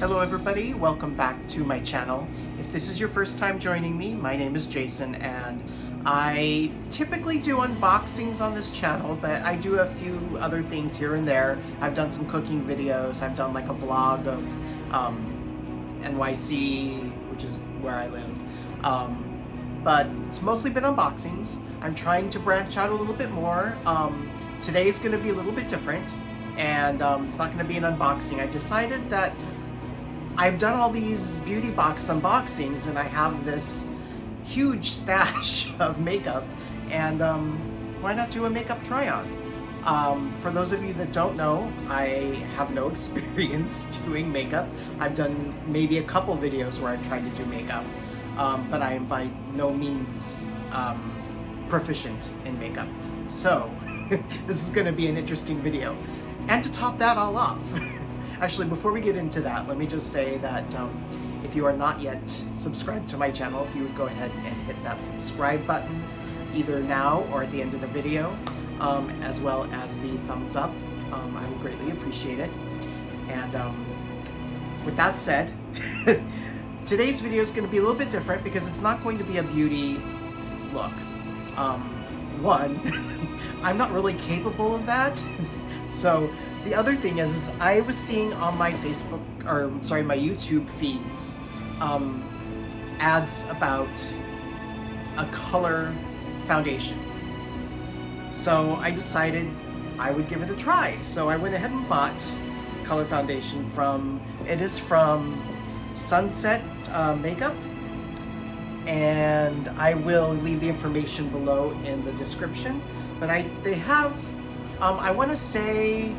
Hello everybody, welcome back to my channel. If this is your first time joining me, my name is Jason and I typically do unboxings on this channel, but I do a few other things here and there. I've done some cooking videos, I've done like a vlog of NYC, which is where I live. But it's mostly been unboxings. I'm trying to branch out a little bit more. Today's gonna be a little bit different and it's not gonna be an unboxing. I decided that I've done all these beauty box unboxings and I have this huge stash of makeup, and why not do a makeup try-on? For those of you that don't know, I have no experience doing makeup. I've done maybe a couple videos where I've tried to do makeup, but I am by no means proficient in makeup. So this is going to be an interesting video. And to top that all off, actually, before we get into that, let me just say that if you are not yet subscribed to my channel, if you would go ahead and hit that subscribe button either now or at the end of the video, as well as the thumbs up. I would greatly appreciate it. And with that said, today's video is going to be a little bit different because it's not going to be a beauty look. One, I'm not really capable of that. So the other thing is I was seeing on my Facebook, or sorry, my YouTube feeds, ads about a color foundation. So I decided I would give it a try. So I went ahead and bought color foundation from sunsetmakeup, and I will leave the information below in the description. But they have, I want to say,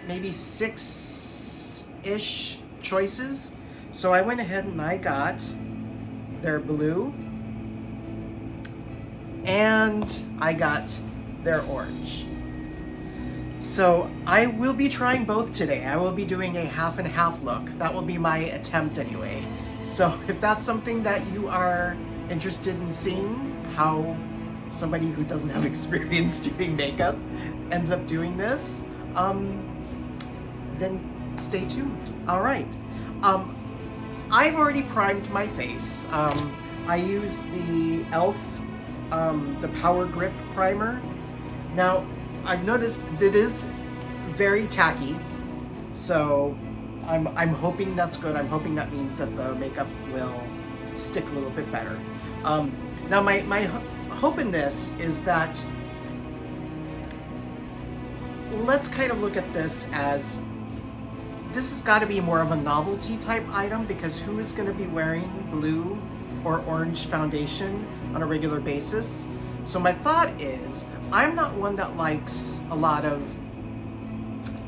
maybe 6-ish choices. So I went ahead and I got their blue and I got their orange. So I will be trying both today. I will be doing a half and half look. That will be my attempt anyway. So if that's something that you are interested in seeing, how somebody who doesn't have experience doing makeup ends up doing this, then stay tuned. All right. I've already primed my face. I used the e.l.f. The Power Grip Primer. Now, I've noticed it is very tacky, so I'm hoping that's good. I'm hoping that means that the makeup will stick a little bit better. Now, my hope in this is that, let's kind of look at this as, this has got to be more of a novelty type item, because who is going to be wearing blue or orange foundation on a regular basis? So my thought is, I'm not one that likes a lot of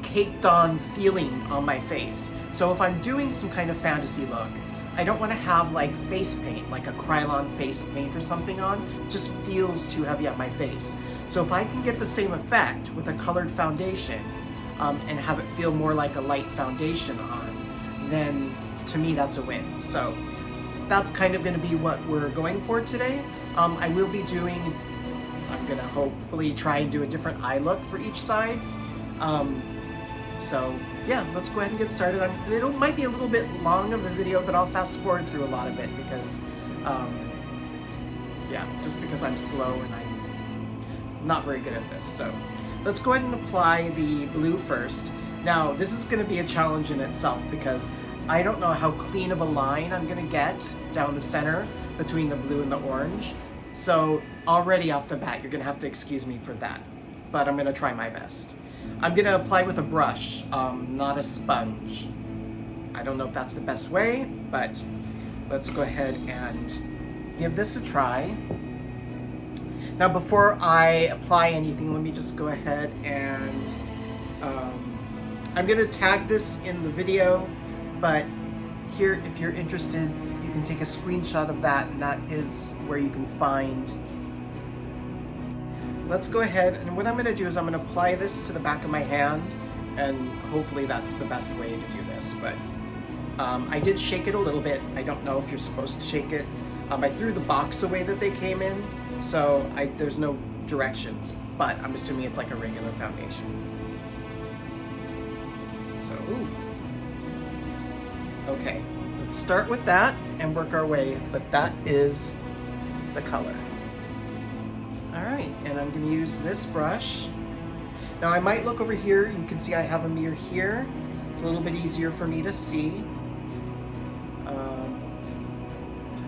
caked on feeling on my face. So if I'm doing some kind of fantasy look, I don't want to have like face paint, like a Krylon face paint or something on. It just feels too heavy on my face. So if I can get the same effect with a colored foundation, and have it feel more like a light foundation on, then to me that's a win. So that's kind of going to be what we're going for today. I will be doing, I'm going to hopefully try and do a different eye look for each side. So yeah, let's go ahead and get started. It might be a little bit long of a video, but I'll fast forward through a lot of it because, yeah, just because I'm slow and I'm not very good at this. So let's go ahead and apply the blue first. Now, this is going to be a challenge in itself because I don't know how clean of a line I'm going to get down the center between the blue and the orange. So already off the bat, you're going to have to excuse me for that, but I'm going to try my best. I'm going to apply with a brush, not a sponge. I don't know if that's the best way, but let's go ahead and give this a try. Now, before I apply anything, let me just go ahead and I'm going to tag this in the video, but here, if you're interested, you can take a screenshot of that, and that is where you can find. Let's go ahead, and what I'm going to do is I'm going to apply this to the back of my hand, and hopefully that's the best way to do this, but I did shake it a little bit. I don't know if you're supposed to shake it. I threw the box away that they came in, so there's no directions, but I'm assuming it's like a regular foundation. So, Okay, let's start with that and work our way, but that is the color. All right, and I'm gonna use this brush. Now I might look over here. You can see I have a mirror here. It's a little bit easier for me to see.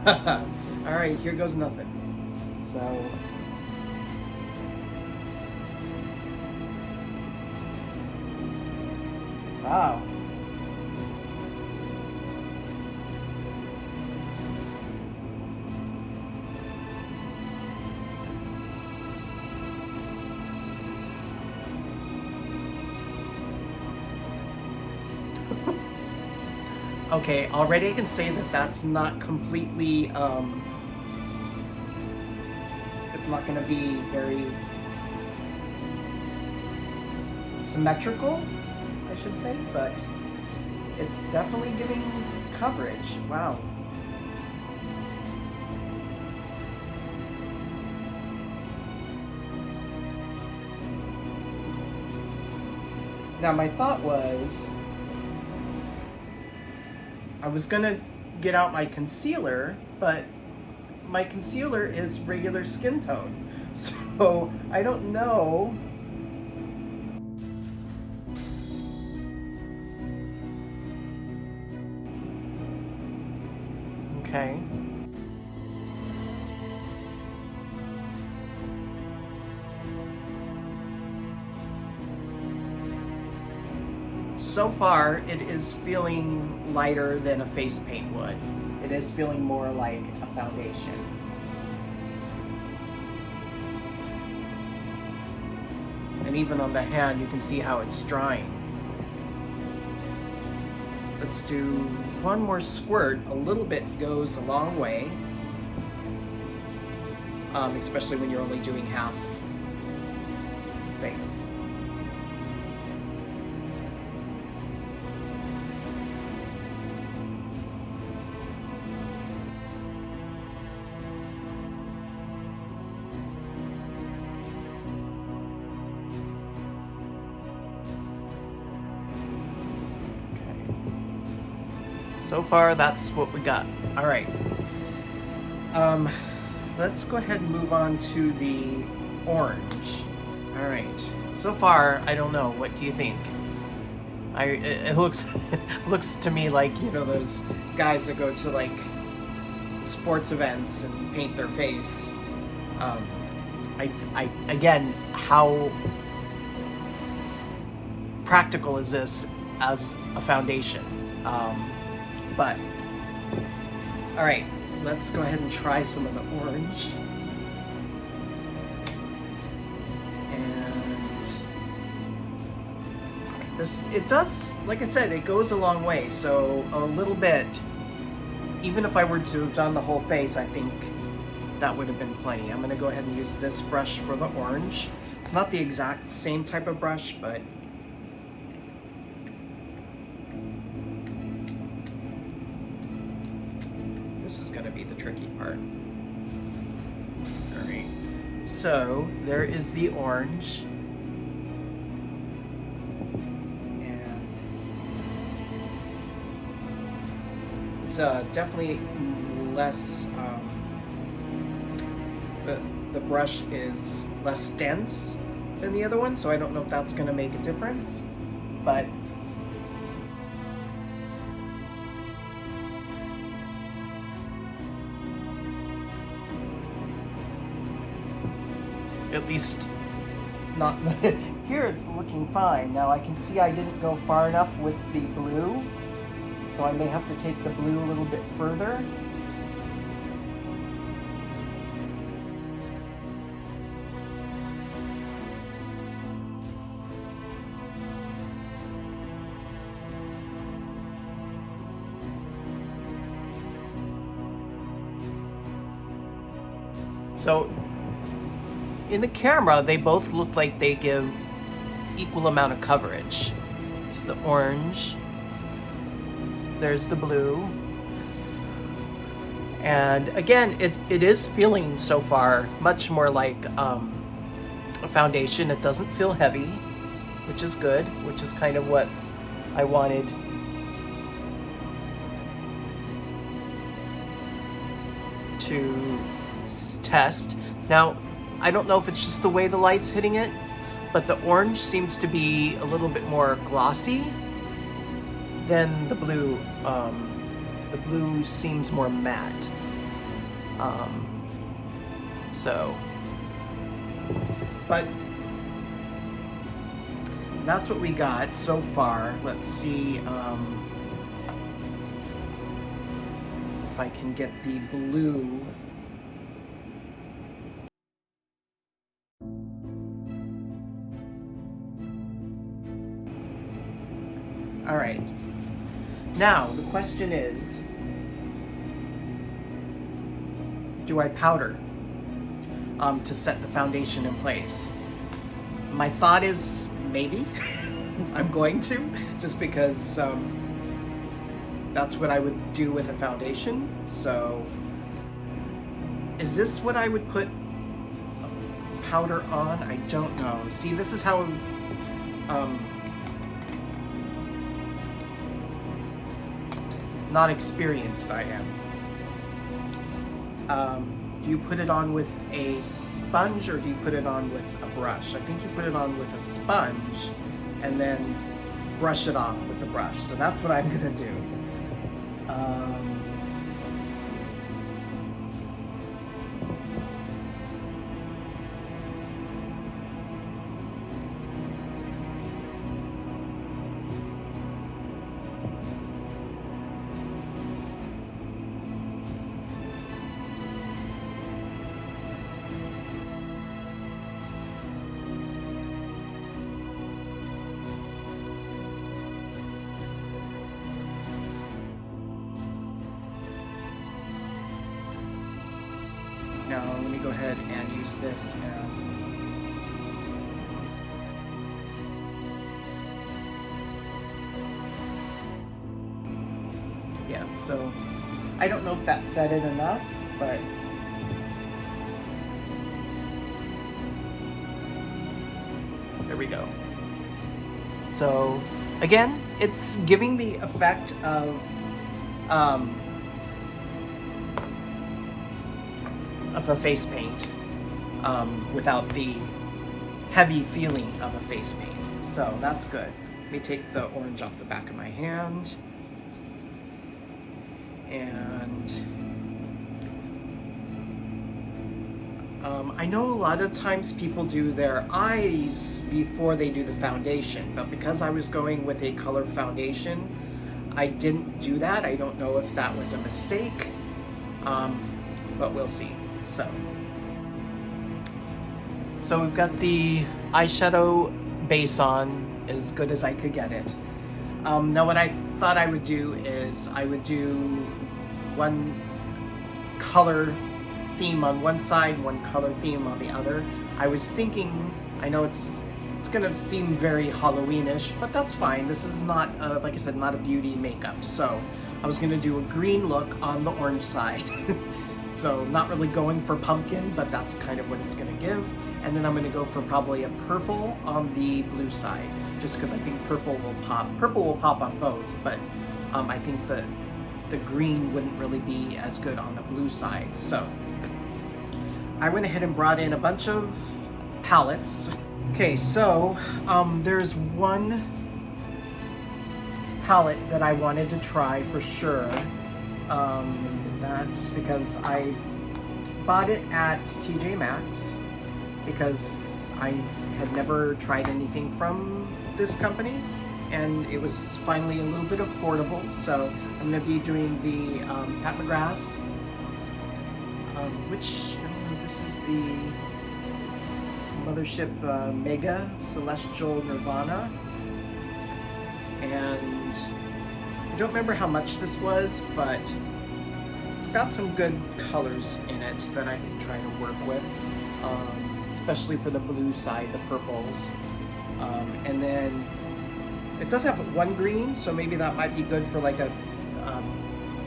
All right, here goes nothing. So, wow. Okay, already I can say that that's not completely, it's not going to be very symmetrical, I should say, but it's definitely giving coverage. Wow. Now my thought was, I was gonna get out my concealer, but my concealer is regular skin tone, so I don't know. Okay. So far, it is feeling lighter than a face paint would. It is feeling more like a foundation. And even on the hand, you can see how it's drying. Let's do one more squirt. A little bit goes a long way, especially when you're only doing half face. So far, that's what we got. All right. Let's go ahead and move on to the orange. All right. So far, I don't know. What do you think? It looks looks to me like, you know, those guys that go to like sports events and paint their face. Again, how practical is this as a foundation? But, all right, let's go ahead and try some of the orange. And this, it does, like I said, it goes a long way. So a little bit, even if I were to have done the whole face, I think that would have been plenty. I'm gonna go ahead and use this brush for the orange. It's not the exact same type of brush, but this is going to be the tricky part. All right, so there is the orange, and it's definitely less. The brush is less dense than the other one, so I don't know if that's going to make a difference, but. At least not here, it's looking fine. Now I can see I didn't go far enough with the blue, so I may have to take the blue a little bit further. So in the camera, they both look like they give equal amount of coverage. It's the orange, there's the blue, and again, it is feeling so far much more like a foundation. It doesn't feel heavy, which is good, which is kind of what I wanted to test. Now, I don't know if it's just the way the light's hitting it, but the orange seems to be a little bit more glossy than the blue. The blue seems more matte. But that's what we got so far. Let's see if I can get the blue. All right. Now, the question is, do I powder to set the foundation in place? My thought is maybe. I'm going to, just because that's what I would do with a foundation. So, is this what I would put powder on? I don't know. See, this is how not experienced I am. Do you put it on with a sponge or do you put it on with a brush? I think you put it on with a sponge and then brush it off with the brush. So that's what I'm gonna do. Let's see. Now let me go ahead and use this and yeah, so I don't know if that set it enough, but there we go. So again, it's giving the effect of a face paint without the heavy feeling of a face paint. So that's good. Let me take the orange off the back of my hand. And I know a lot of times people do their eyes before they do the foundation, but because I was going with a color foundation, I didn't do that. I don't know if that was a mistake, but we'll see. So we've got the eyeshadow base on as good as I could get it. Now what I thought I would do is I would do one color theme on one side, one color theme on the other. I was thinking, I know it's gonna seem very Halloweenish, but that's fine. This is not, like I said, not a beauty makeup. So I was gonna do a green look on the orange side. So not really going for pumpkin, but that's kind of what it's gonna give. And then I'm gonna go for probably a purple on the blue side, just because I think purple will pop. Purple will pop on both, but I think the green wouldn't really be as good on the blue side. So I went ahead and brought in a bunch of palettes. Okay, so there's one palette that I wanted to try for sure. That's because I bought it at TJ Maxx because I had never tried anything from this company and it was finally a little bit affordable. So I'm going to be doing the Pat McGrath, which this is the Mothership Mega Celestial Nirvana, and I don't remember how much this was, but it's got some good colors in it that I can try to work with, especially for the blue side, the purples. And then it does have one green, so maybe that might be good for like a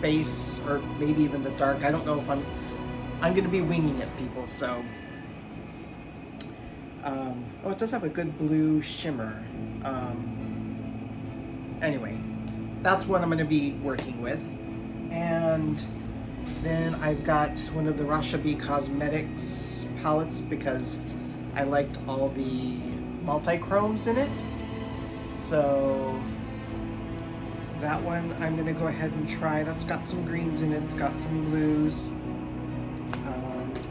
base, or maybe even the dark. I don't know if I'm gonna be winging it, people, so. Oh, it does have a good blue shimmer. Anyway, that's what I'm gonna be working with. And Then I've got one of the Rasha B Cosmetics palettes because I liked all the multi-chromes in it. So that one I'm gonna go ahead and try. That's got some greens in it, it's got some blues.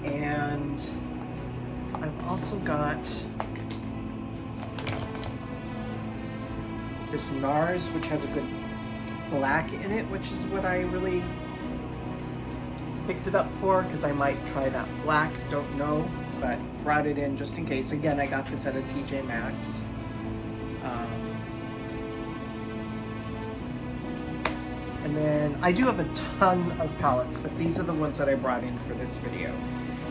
And I've also got this NARS, which has a good black in it, which is what I really picked it up for, because I might try that black, don't know, but brought it in just in case. Again, I got this at a TJ Maxx. And then I do have a ton of palettes, but these are the ones that I brought in for this video.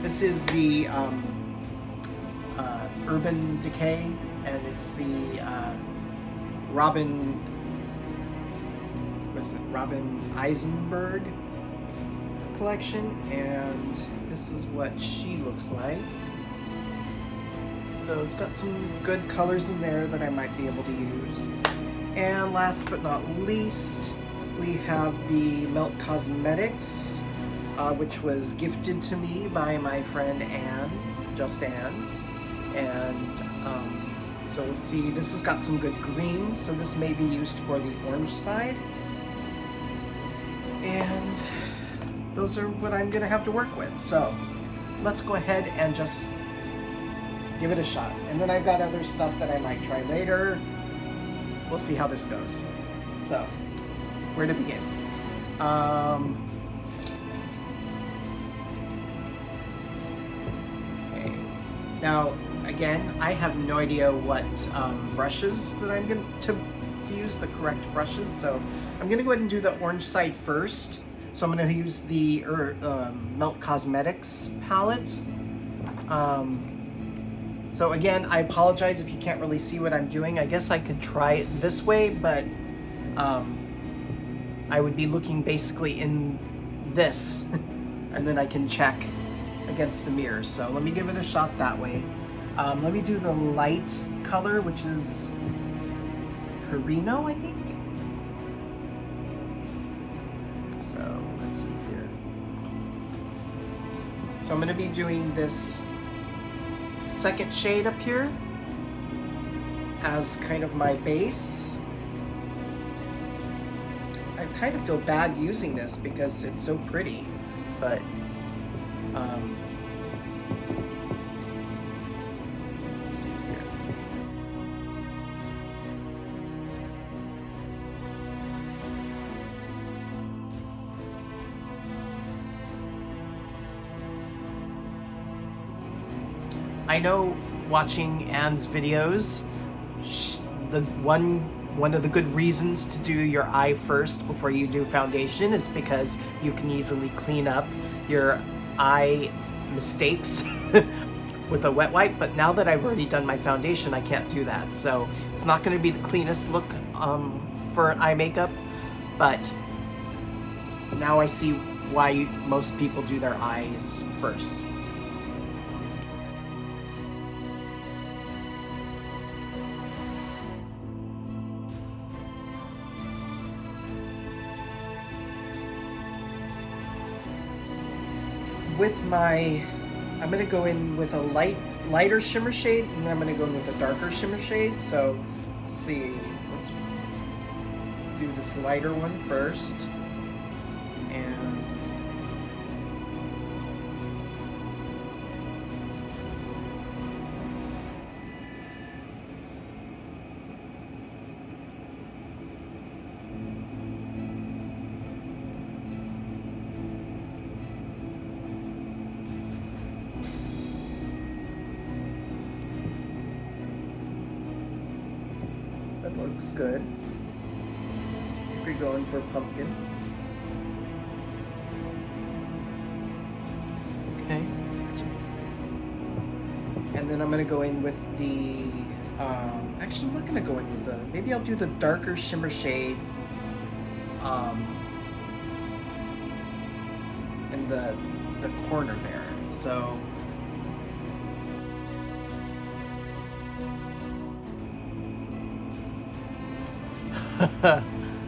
This is the Urban Decay, and it's the Robin Eisenberg collection, and this is what she looks like. So it's got some good colors in there that I might be able to use. And last but not least, we have the Melt Cosmetics, which was gifted to me by my friend Anne, just Anne. And so we'll see, this has got some good greens, so this may be used for the orange side. And those are what I'm gonna have to work with. So let's go ahead and just give it a shot. And then I've got other stuff that I might try later. We'll see how this goes. So, where to begin? Okay. Now, again, I have no idea what brushes that I'm going to use, the correct brushes. So I'm going to go ahead and do the orange side first. So I'm going to use the Melt Cosmetics palette. So again, I apologize if you can't really see what I'm doing. I guess I could try it this way, but I would be looking basically in this, and then I can check against the mirror. So let me give it a shot that way. Let me do the light color, which is Carino, I think. So let's see here. So I'm going to be doing this second shade up here as kind of my base. I kind of feel bad using this because it's so pretty, but let's see here. I know watching Anne's videos, one of the good reasons to do your eye first before you do foundation is because you can easily clean up your eye mistakes with a wet wipe. But now that I've already done my foundation, I can't do that. So it's not going to be the cleanest look for eye makeup, but now I see why most people do their eyes first. With my, I'm going to go in with a lighter shimmer shade, and then I'm going to go in with a darker shimmer shade. So let's see, let's do this lighter one first. And that looks good. We're going for pumpkin. Okay. And then I'm going to go in with the, actually I'm not going to go in with the, maybe I'll do the darker shimmer shade in the corner there. So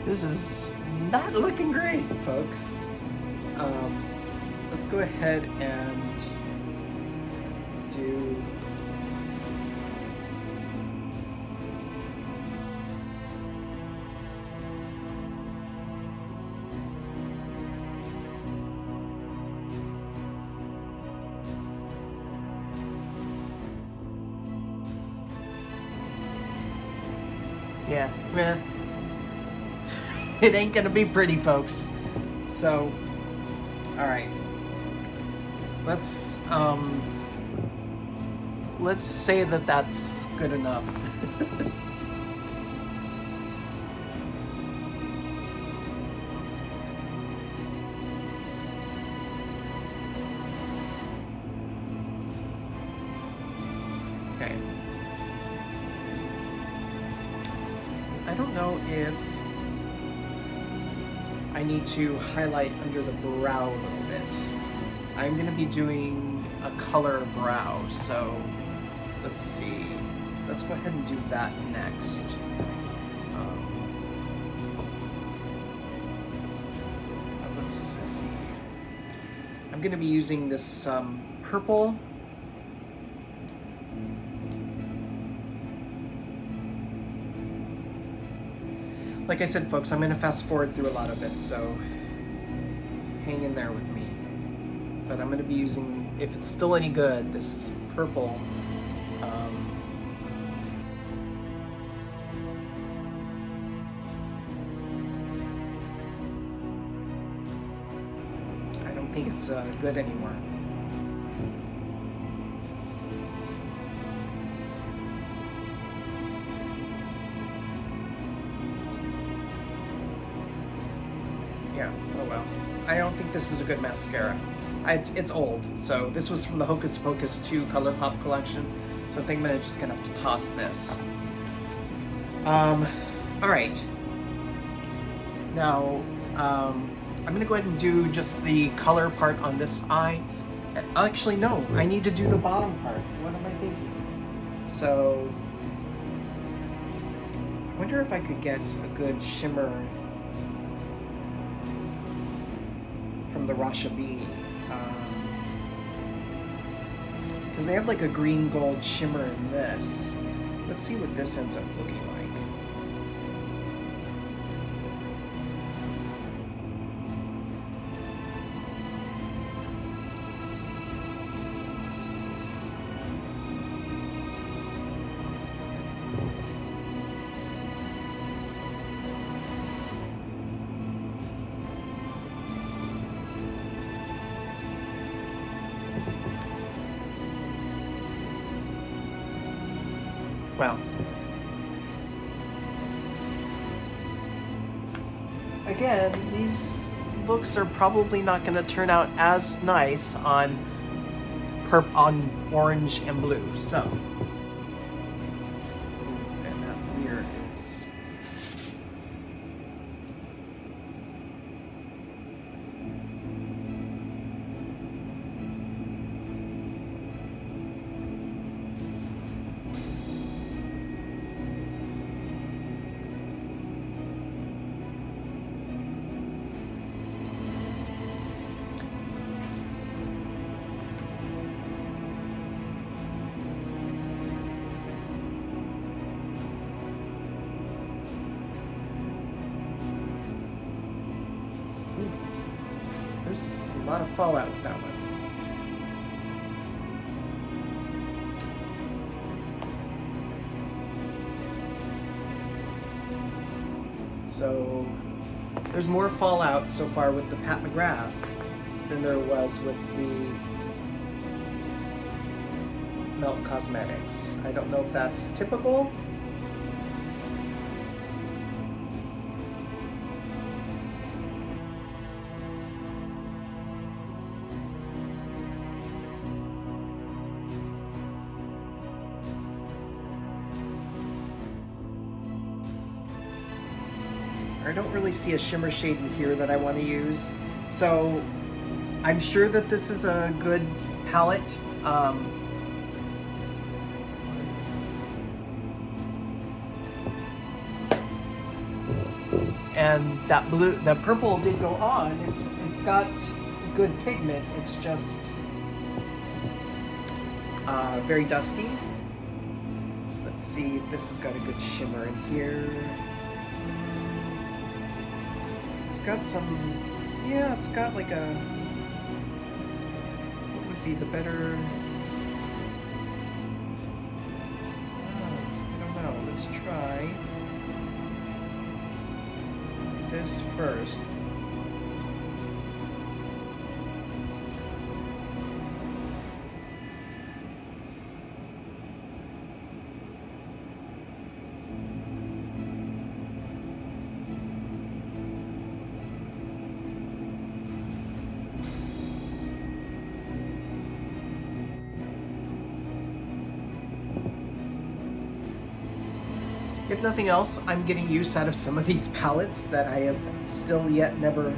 this is not looking great, folks. let's go ahead and do yeah, well, it ain't gonna be pretty, folks. So, all right, let's say that that's good enough. Okay. I don't know if I need to highlight under the brow a little bit. I'm going to be doing a color brow, so let's see. Let's go ahead and do that next. Let's see. I'm going to be using this purple. Like I said, folks, I'm going to fast forward through a lot of this, so hang in there with me. But I'm going to be using, if it's still any good, this purple. I don't think it's good anymore. Yeah, oh well. I don't think this is a good mascara. It's old, so this was from the Hocus Pocus 2 Color Pop collection, so I think I'm just gonna have to toss this. Alright. Now, I'm gonna go ahead and do just the color part on this eye. Actually, no, I need to do the bottom part. What am I thinking? So, I wonder if I could get a good shimmer from the Rasha B, because they have like a green gold shimmer in this. Let's see what this ends up looking like. Well, again, these looks are probably not going to turn out as nice on orange and blue. So, and that mirror is. There's a lot of fallout with that one. So there's more fallout so far with the Pat McGrath than there was with the Melt Cosmetics. I don't know if that's typical. I don't really see a shimmer shade in here that I want to use. So I'm sure that this is a good palette. And that blue, that purple did go on. It's got good pigment, it's just very dusty. Let's see if this has got a good shimmer in here. It's got some, yeah, it's got like a, what would be the better, I don't know, let's try this first. If nothing else, I'm getting use out of some of these palettes that I have still yet never...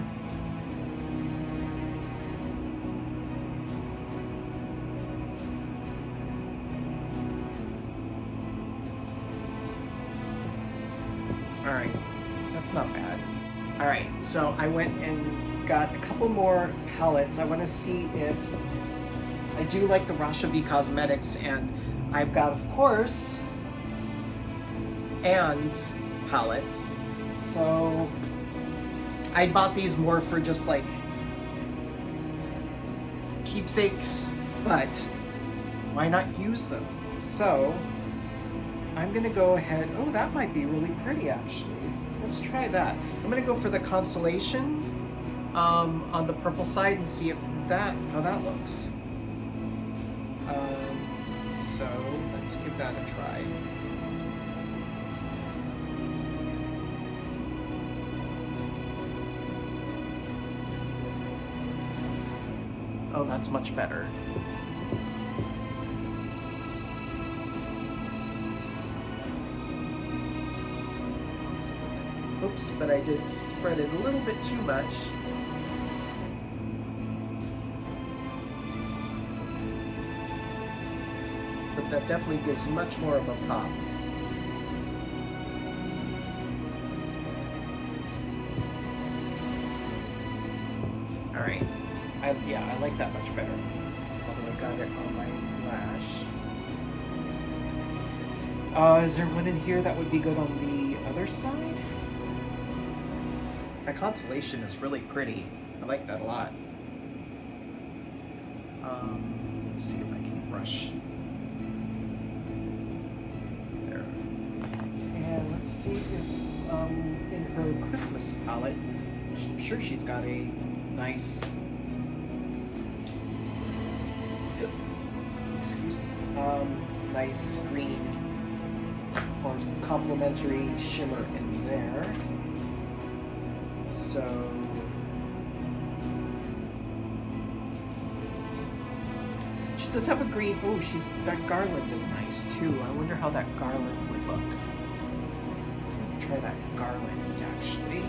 Alright, that's not bad. Alright, so I went and got a couple more palettes. I want to see if... I do like the Rasha B Cosmetics, and I've got, of course, Anne's palettes. So I bought these more for just like keepsakes, but why not use them? So I'm gonna go ahead. Oh, that might be really pretty actually. Let's try that. I'm gonna go for the Constellation on the purple side and see if how that looks. So let's give that a try. Oh, that's much better. Oops, but I did spread it a little bit too much. But that definitely gives much more of a pop. Alright. Yeah, I like that much better. Although I got it on my lash. Is there one in here that would be good on the other side? That Constellation is really pretty. I like that a lot. Let's see if I can brush. There. And let's see if in her Christmas palette, I'm sure she's got a nice... nice green or complementary shimmer in there. So she does have a green. Oh, that garland is nice too. I wonder how that garland would look. Try that garland actually.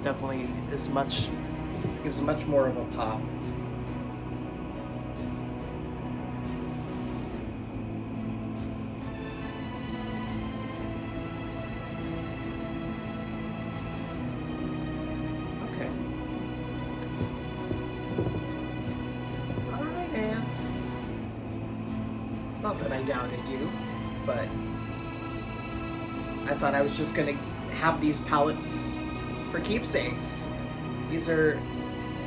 Definitely gives much more of a pop. Okay. Alright, Anne. Not that I doubted you, but I thought I was just gonna have these palettes for keepsakes. These are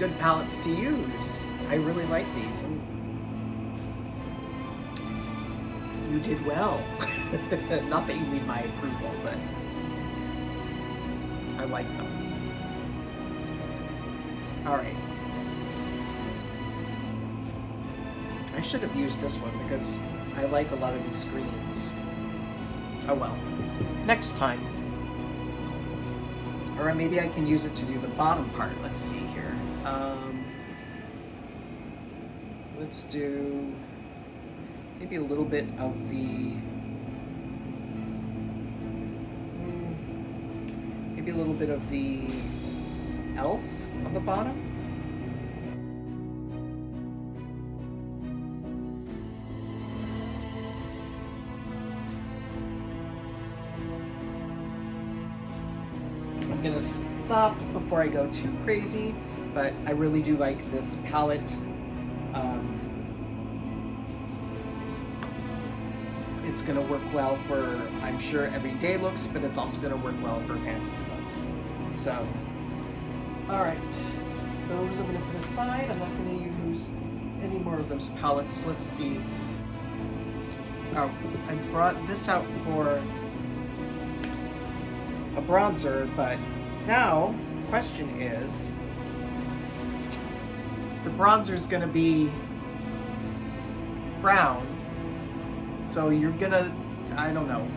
good palettes to use. I really like these. And you did well. Not that you need my approval, but I like them. Alright. I should have used this one because I like a lot of these greens. Oh well. Next time. Or maybe I can use it to do the bottom part. Let's see here. Let's do maybe a little bit of the... maybe a little bit of the elf on the bottom. I'm gonna stop before I go too crazy, but I really do like this palette. It's gonna work well for, I'm sure, everyday looks, but it's also gonna work well for fantasy looks. So, all right, those I'm gonna put aside. I'm not gonna use any more of those palettes. Let's see. Oh, I brought this out for a bronzer, but now the question is, the bronzer is gonna be brown. So you're gonna, I don't know.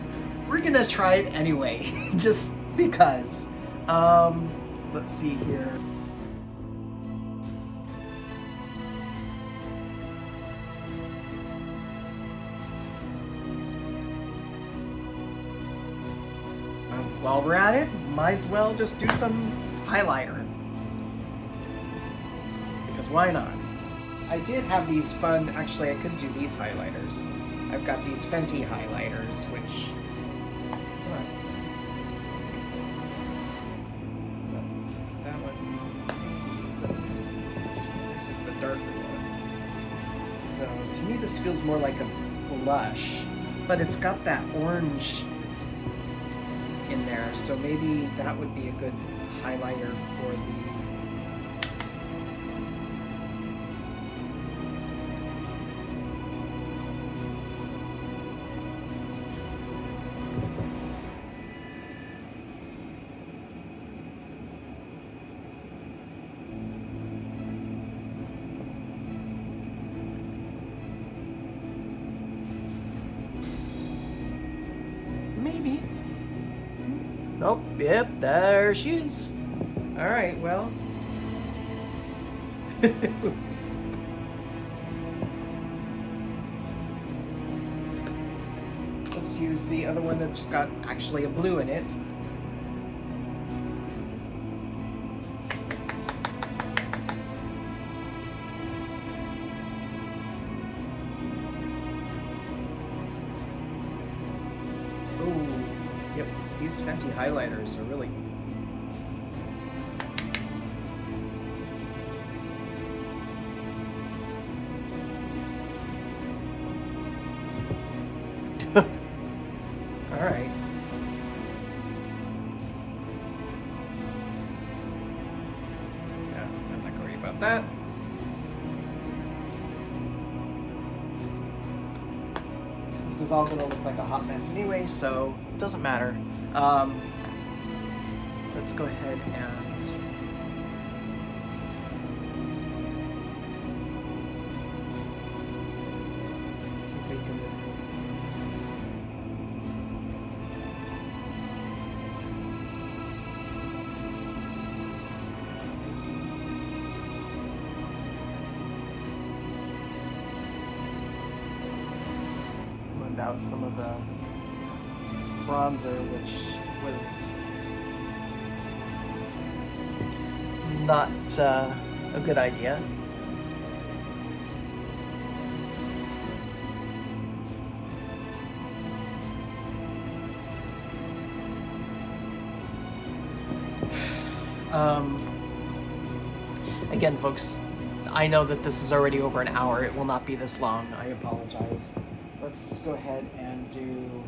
We're gonna try it anyway, just because. Let's see here. While we're at it, might as well just do some highlighter. Because why not? I did have these fun, actually I could do these highlighters. I've got these Fenty highlighters, which, that one, this is the darker one. So to me this feels more like a blush, but it's got that orange in there, so maybe that would be a good highlighter for the maybe. Nope, yep, there she is. Alright, well. Let's use the other one that's got actually a blue in it. Yep, these Fenty highlighters are really... Alright. Yeah, I'm not worried about that. This is all going to look like a hot mess anyway, so it doesn't matter. Let's go ahead and see if we can blend out some of the bronzer, which was not a good idea. Again, folks, I know that this is already over an hour. It will not be this long. I apologize. Let's go ahead and do...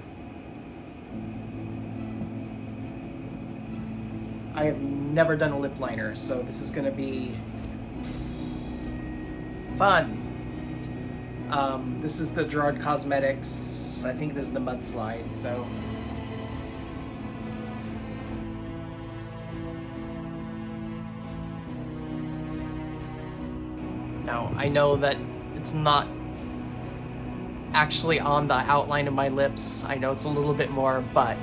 I have never done a lip liner, so this is going to be fun. This is the Gerard Cosmetics. I think this is the Mudslide, so... Now, I know that it's not actually on the outline of my lips. I know it's a little bit more, but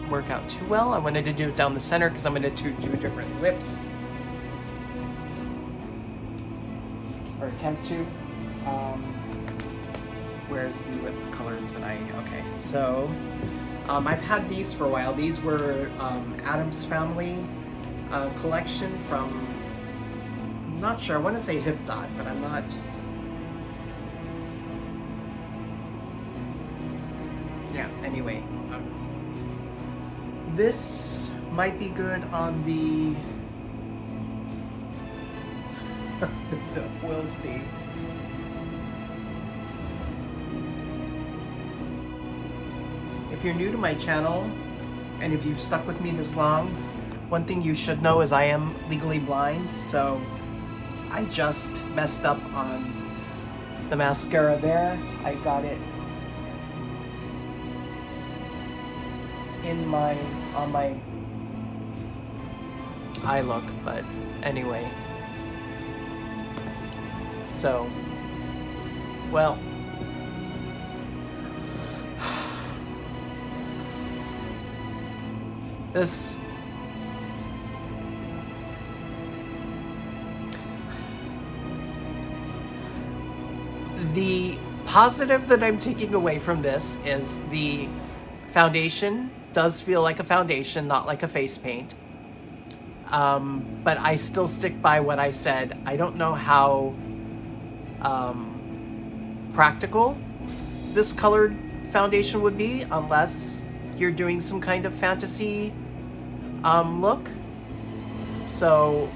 work out too well. I wanted to do it down the center because I'm going to do different lips, or attempt to, where's the lip colors that okay, so I've had these for a while. These were Adam's Family collection from, I'm not sure, I want to say Hip Dot, but I'm not. Yeah, anyway, this might be good on the we'll see. If you're new to my channel, and if you've stuck with me this long, one thing you should know is I am legally blind, so I just messed up on the mascara there. I got it on my eye look, but anyway. So, well, this the positive that I'm taking away from this is the foundation does feel like a foundation, not like a face paint. But I still stick by what I said. I don't know how practical this colored foundation would be unless you're doing some kind of fantasy look. So,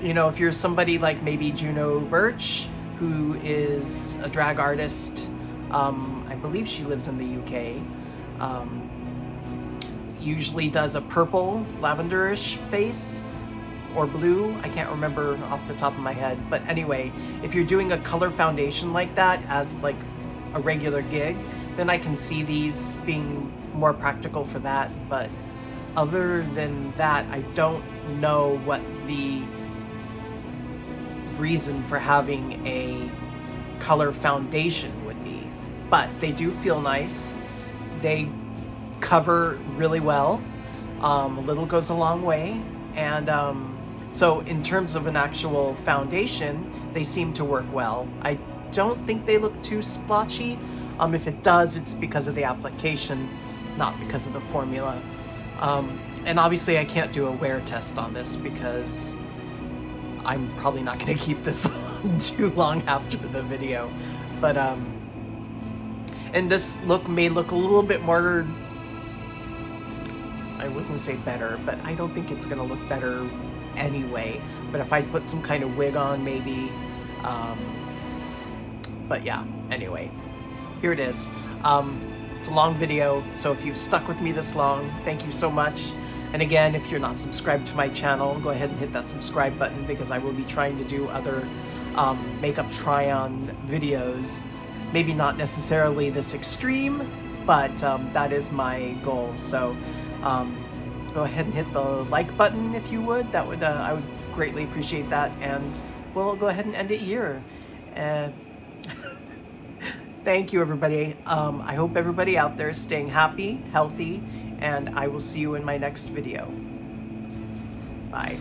you know, if you're somebody like maybe Juno Birch, who is a drag artist, I believe she lives in the UK, usually does a purple lavenderish face or blue, I can't remember off the top of my head, but anyway, if you're doing a color foundation like that as like a regular gig, then I can see these being more practical for that. But other than that, I don't know what the reason for having a color foundation would be, but they do feel nice. They cover really well. A little goes a long way, and so in terms of an actual foundation, they seem to work well. I don't think they look too splotchy. If it does, it's because of the application, not because of the formula. And obviously I can't do a wear test on this because I'm probably not going to keep this on too long after the video. But and this look may look a little bit more, I wasn't say better, but I don't think it's gonna look better anyway. But if I put some kind of wig on, maybe. But yeah, anyway, here it is. It's a long video, so if you've stuck with me this long, thank you so much. And again, if you're not subscribed to my channel, go ahead and hit that subscribe button, because I will be trying to do other makeup try-on videos. Maybe not necessarily this extreme, but that is my goal. So go ahead and hit the like button if you would. That would I would greatly appreciate that, and we'll go ahead and end it here. Thank you, everybody. I hope everybody out there is staying happy, healthy, and I will see you in my next video. Bye.